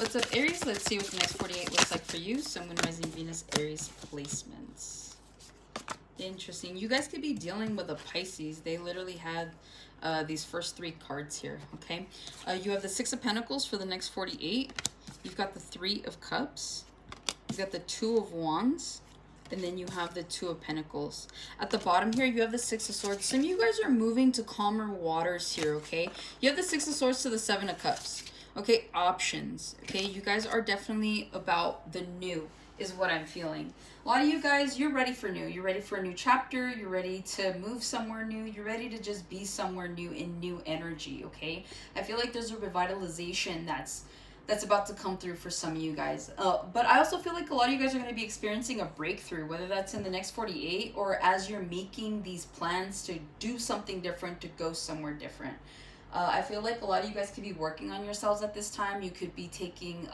What's up, Aries? Let's see what the next 48 looks like for you. Sun, Moon, Rising, Venus, Aries placements. Interesting. You guys could be dealing with a Pisces. They literally had these first three cards here, okay? You have the Six of Pentacles for the next 48. You've got the Three of Cups. You've got the Two of Wands. And then you have the Two of Pentacles. At the bottom here, you have the Six of Swords. Some of you guys are moving to calmer waters here, okay? You have the Six of Swords to the Seven of Cups. Okay, options. Okay, you guys are definitely about the new is what I'm feeling. A lot of you guys, you're ready for new. You're ready for a new chapter. You're ready to move somewhere new. You're ready to just be somewhere new in new energy, okay? I feel like there's a revitalization that's about to come through for some of you guys. But I also feel like a lot of you guys are going to be experiencing a breakthrough, whether that's in the next 48 or as you're making these plans to do something different, to go somewhere different. I feel like a lot of you guys could be working on yourselves at this time. You could be taking,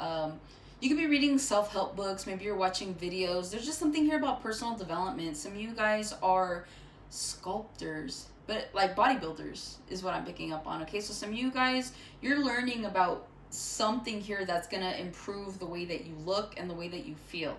you could be reading self-help books. Maybe you're watching videos. There's just something here about personal development. Some of you guys are sculptors, but like bodybuilders is what I'm picking up on. Okay, so some of you guys, you're learning about something here that's going to improve the way that you look and the way that you feel.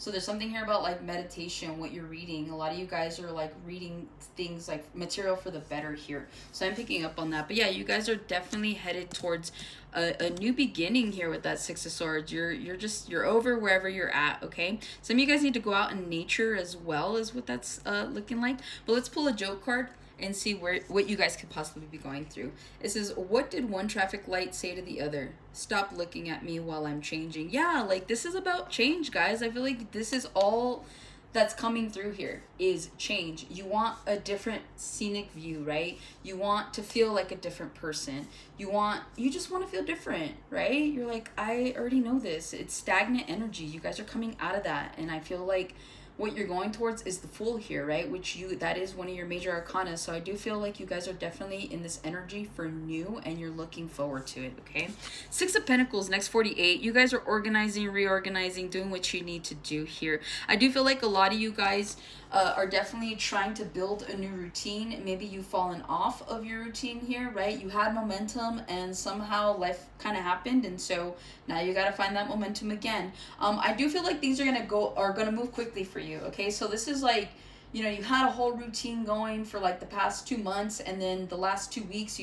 So there's something here about like meditation, what you're reading. A lot of you guys are like reading things like material for the better here. So I'm picking up on that. But yeah, you guys are definitely headed towards a new beginning here with that Six of Swords. You're over wherever you're at, okay? Some of you guys need to go out in nature as well as what that's looking like. But let's pull a joke card and see what you guys could possibly be going through. It says, what did one traffic light say to the other? Stop looking at me while I'm changing. Yeah, like this is about change, guys. I feel like this is all that's coming through here is change. You want a different scenic view, right? You want to feel like a different person. You just want to feel different, right? You're like, I already know this. It's stagnant energy. You guys are coming out of that. And I feel like what you're going towards is the Fool here, right? That is one of your major arcana. So I do feel like you guys are definitely in this energy for new and you're looking forward to it, okay? Six of Pentacles, next 48. You guys are organizing, reorganizing, doing what you need to do here. I do feel like a lot of you guys are definitely trying to build a new routine. Maybe you've fallen off of your routine here, right? You had momentum and somehow life kind of happened, and so now you got to find that momentum again. I do feel like things are gonna move quickly for you, okay? So this is like, you know, you had a whole routine going for like the past 2 months, and then the last 2 weeks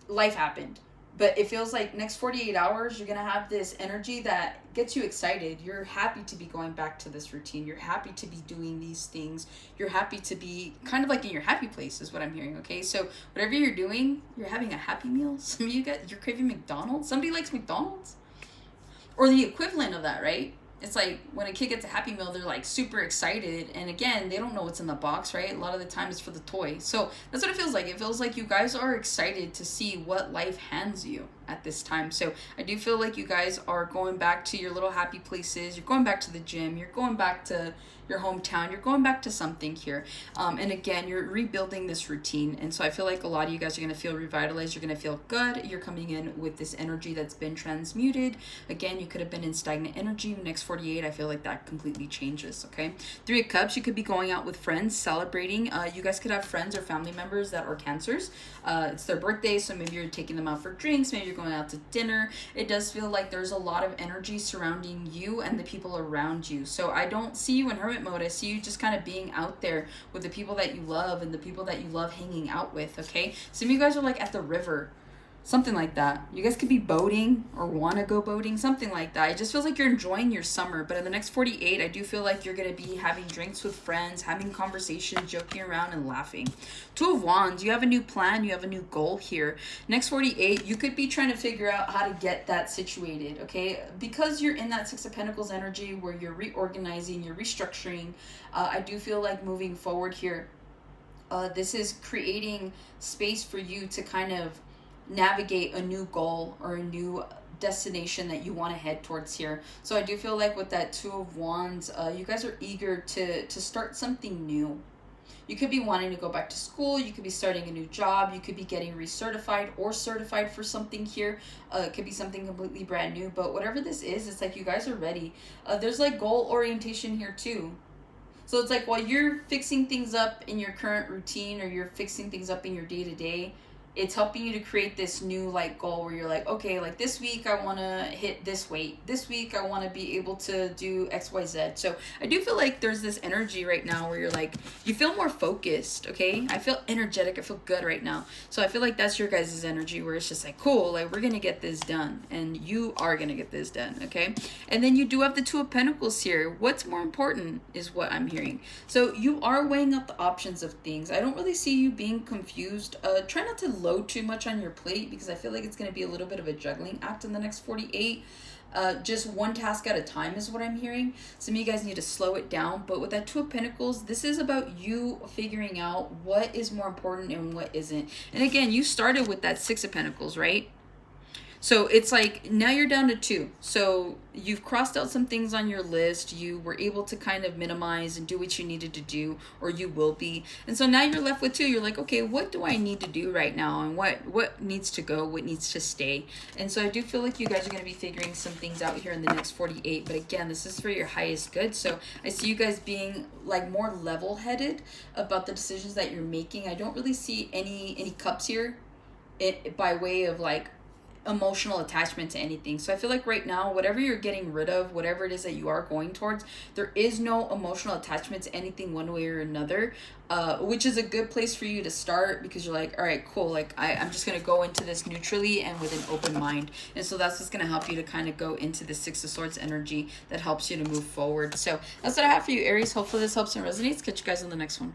life happened. But it feels like next 48 hours, you're going to have this energy that gets you excited. You're happy to be going back to this routine. You're happy to be doing these things. You're happy to be kind of like in your happy place is what I'm hearing, okay? So whatever you're doing, you're having a happy meal. Some of you guys, you're craving McDonald's. Somebody likes McDonald's. Or the equivalent of that, right? It's like when a kid gets a Happy Meal, they're like super excited. And again, they don't know what's in the box, right? A lot of the time it's for the toy. So that's what it feels like. It feels like you guys are excited to see what life hands you at this time. So I do feel like you guys are going back to your little happy places. You're going back to the gym. You're going back to your hometown. You're going back to something here. And again, you're rebuilding this routine. And so I feel like a lot of you guys are going to feel revitalized. You're going to feel good. You're coming in with this energy that's been transmuted. Again, you could have been in stagnant energy. Next 48, I feel like that completely changes, okay? Three of Cups, you could be going out with friends, celebrating. You guys could have friends or family members that are Cancers. It's their birthday, so maybe you're taking them out for drinks. Maybe you're going out to dinner. It does feel like there's a lot of energy surrounding you and the people around you. So I don't see you in hermit mode. I see you just kind of being out there with the people that you love and the people that you love hanging out with, okay? Some of you guys are like at the river, something like that. You guys could be boating or want to go boating, something like that. It just feels like you're enjoying your summer. But in the next 48, I do feel like you're going to be having drinks with friends, having conversations, joking around and laughing. Two of Wands, you have a new plan. You have a new goal here. Next 48, you could be trying to figure out how to get that situated, okay? Because you're in that Six of Pentacles energy where you're reorganizing, you're restructuring. I do feel like moving forward here, this is creating space for you to kind of navigate a new goal or a new destination that you want to head towards here. So I do feel like with that Two of Wands, you guys are eager to start something new. You could be wanting to go back to school. You could be starting a new job. You could be getting recertified or certified for something here. It could be something completely brand new. But whatever this is, it's like you guys are ready. There's like goal orientation here too. So it's like while you're fixing things up in your current routine or you're fixing things up in your day-to-day, it's helping you to create this new like goal where you're like, okay, like this week I want to hit this weight, this week I want to be able to do XYZ. So I do feel like there's this energy right now where you're like, you feel more focused. Okay, I feel energetic, I feel good right now. So I feel like that's your guys' energy where it's just like, cool, like we're gonna get this done, and you are gonna get this done. Okay, and then you do have the Two of Pentacles here. What's more important is what I'm hearing. So you are weighing up the options of things. I don't really see you being confused. Try not to load too much on your plate, because I feel like it's going to be a little bit of a juggling act in the next 48. Just one task at a time is what I'm hearing. Some of you guys need to slow it down. But with that Two of Pentacles, this is about you figuring out what is more important and what isn't. And again, you started with that Six of Pentacles, right? So it's like now you're down to 2. So you've crossed out some things on your list. You were able to kind of minimize and do what you needed to do, or you will be. And so now you're left with 2. You're like, okay, what do I need to do right now? And what needs to go? What needs to stay? And so I do feel like you guys are going to be figuring some things out here in the next 48. But again, this is for your highest good. So I see you guys being like more level-headed about the decisions that you're making. I don't really see any cups here by way of like emotional attachment to anything. So I feel like right now, whatever you're getting rid of, whatever it is that you are going towards, there is no emotional attachment to anything one way or another, which is a good place for you to start, because you're like, all right, cool, like I'm just going to go into this neutrally and with an open mind. And so that's what's going to help you to kind of go into the Six of Swords energy that helps you to move forward. So that's what I have for you, Aries. Hopefully this helps and resonates. Catch you guys on the next one.